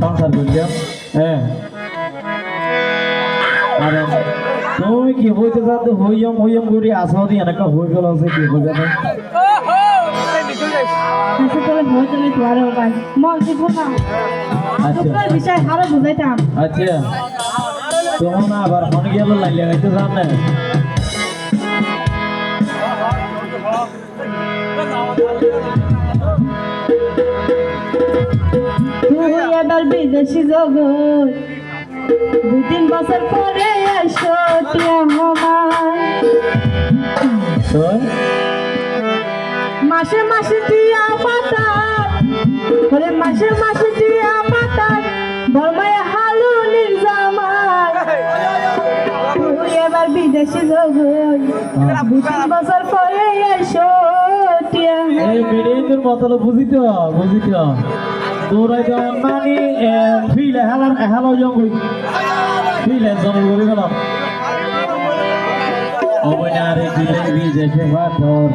সংসার করলাম হ্যাঁ আর তুমি কি হইতে যাতে হইয়ম হইয়ম করি আসো দি এনেকা হই গেল আছে কি হই যাবে আচ্ছা তোরে ভয় চলে তোরে ভাই মন দিব না তোর বিষয় আরো বুঝাইতাম আচ্ছা তোমার না আবার মন গেল লাইলে গাইতে জানে তুই এবার বিদেশি জগৎ 2-3 বছর পরে আসো টিয়া মাসে মাসে টিয়া পাতা ওরে মাসে মাসে টিয়া পাতা ধর্মায় হালু নির্জামাই তুই এবার বিদেশি জগৎ 2-3 বছর পরে আসো টিয়া এই মেয়েদের মতলব বুঝিত তোরাই তো মানে ফিলে হেলানো জঙ্গল ফিলে জঙ্গল করে গেল অবনারে দিলে বিদেশে পাথর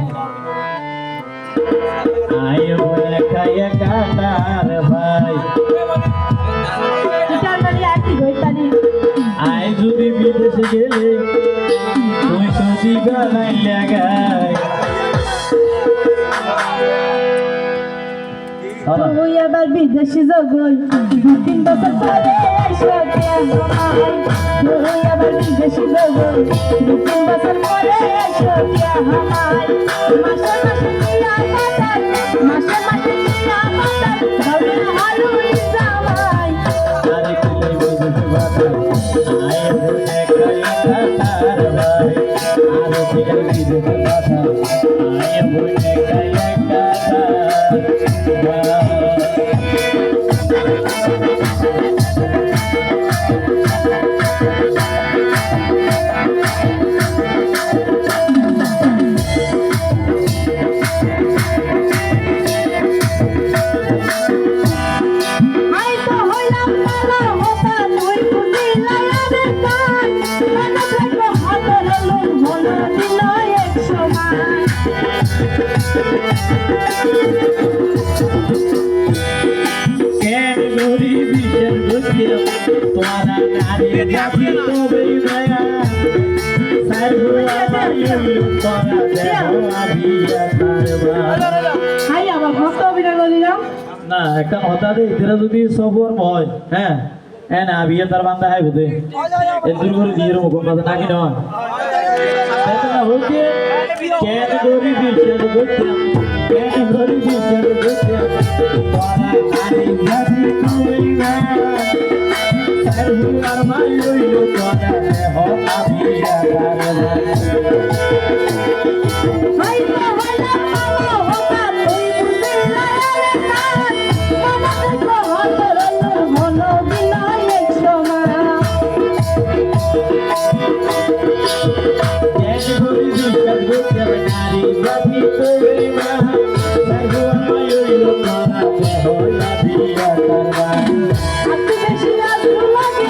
আয় বলে খাইয়া কাটার ভাই এটার মানে আর কি হইতানি আয় যদি বিদেশে গেলে তুই তো দিবা নাই লাগাই তুই এবার বিদেশি জগল 2-3 বছর পরে আসো তুই এবার বিদেশি জগল 2-3 বছর পরে আসো মাসে মাসে টিয়া পাতার মাসে মাসে টিয়া পাতার ধরে হালু জামাই আরে কইলে বিদেশে পাথর আয় বলে খাইয়া কাটার ভাই আরে কইলে বিদেশে পাথর আয় বলে খাইয়া কাটার আই তো হইলাম কালো হতা তুই বুঝিলা রে কান মনে থাকো হাতের লোক মনে দিল এক সময় কেন গরি বিশের বুঝিও তোরা নারী যাবি তবে মায়া সাইবু আবাইলু তোরা দেহ আবিয়া তারবা হাই আমার ভক্ত অভিনয় করিলাম না একটা কথা দে এরা যদি সবর হয় হ্যাঁ এন আবিয়া তার বান্দা হয় বুঝে এ দূর করে দিয়ে রকম কথা নাকি নয় তাই না হইছে কেন গরি বিশের বুঝিও কেন গরি বিশের বুঝিও তোরা নারী যাবি তবে মায়া সাইবু আবাইলু তোরা দেহ আবিয়া তারবা হাই তো হইলাম কালো হতা তুই বুঝিলা রে কান মনে থাকো হাতের লোক মনে দিল এক সময় কেন গরি বিশের বুঝিও নারী যাবি তবে মায়া সাইবু আবাইলু তোরা দেহ আবিয়া তারবা আপনি বেশি আদু লাগে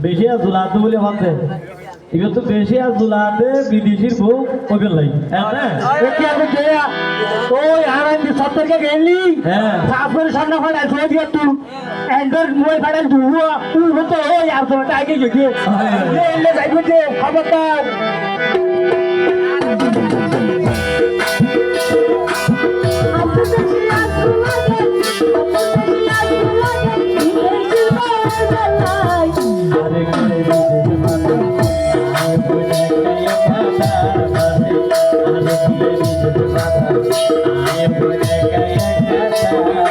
বেশি আর জুলাতে বলে ভাবতে এগুলো তো বেশি আর জুলাতে বিদেশির বউ ওকে লাই ওই আনন্দ সত্তরকে গেলি হ্যাঁ সাপের সামনে হয় আসলে দিয়ে তুই অ্যান্ড্রয়েড মোবাইল ফাটাল ধুবো তুই হতো ওই আর তোমার আগে গেছে এলে যাইবে যে খবরদার আরে করে বিদেশে মাতা আয় বলে খাইয়া কাটার ভাই আরে করে বিদেশে মাতা আয় বলে খাইয়া কাটার ভাই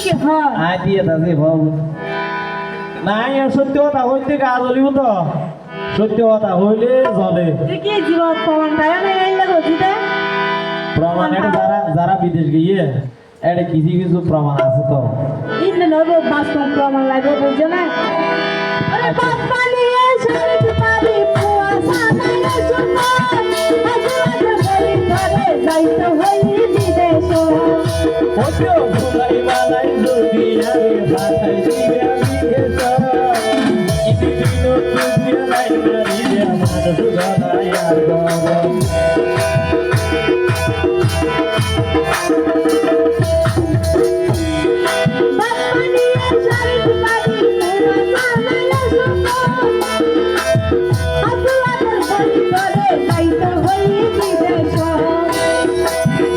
কি হয় আয় দিয়ে দাদি বাবু নাই আর সত্যি কথা হইতে কাজ হলিব তো সত্যি কথা হইলে জলে তুই কি জীবন প্রমাণটা নাই লাগো দিতে প্রমাণ এটা যারা যারা বিদেশ গিয়ে এটা কিছু কিছু প্রমাণ আছে তো ইন্দ্র নবো বাস্তব প্রমাণ লাগে বুঝছো না আরে বাপ্পা নিয়ে শরীর পাবি পুয়া সানায় সুন্দর আজ আজ বলি ধরে যাইতে হই বিদেশ ওটো ভুলাই বালাই যদি আরে ভাতাই দিবে আমি গেছ ইতি দিন তুই লাই মারি দে আমার সুগানায় আর গো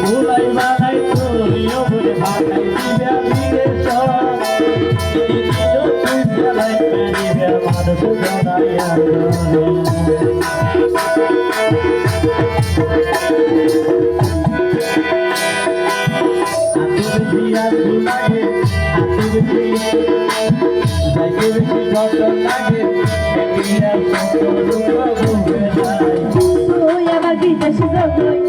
ভুলাই বালাই তুইও বলে ভাতাই দিবে আমি গেছ ইতি দিন তুই লাই মারি দে আমার সুগানায় আর গো তুই আবার বিদেশে যাবই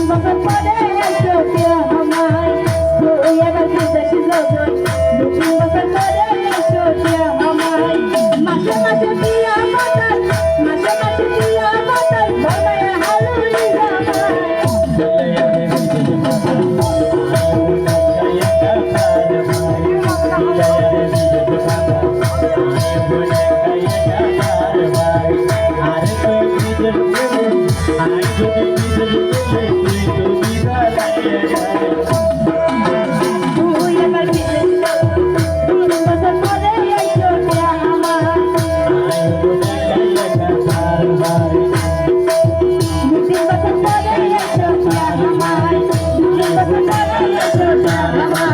বছর পরে এসো কে আমায় তুই আবার বিদেশে যাবই 2 বছর পরে এসো কে আমায় মাসে মাসে দিয়া বাতাস মাসে মাসে দিয়া বাতাস বানায় হালুলি জামাই তুই আবার বিদেশে যাবই 2 বছর পরে এসো কে আমায় 2 বছর পরে এসো কে আমায় 2 বছর পরে এসো কে আমায়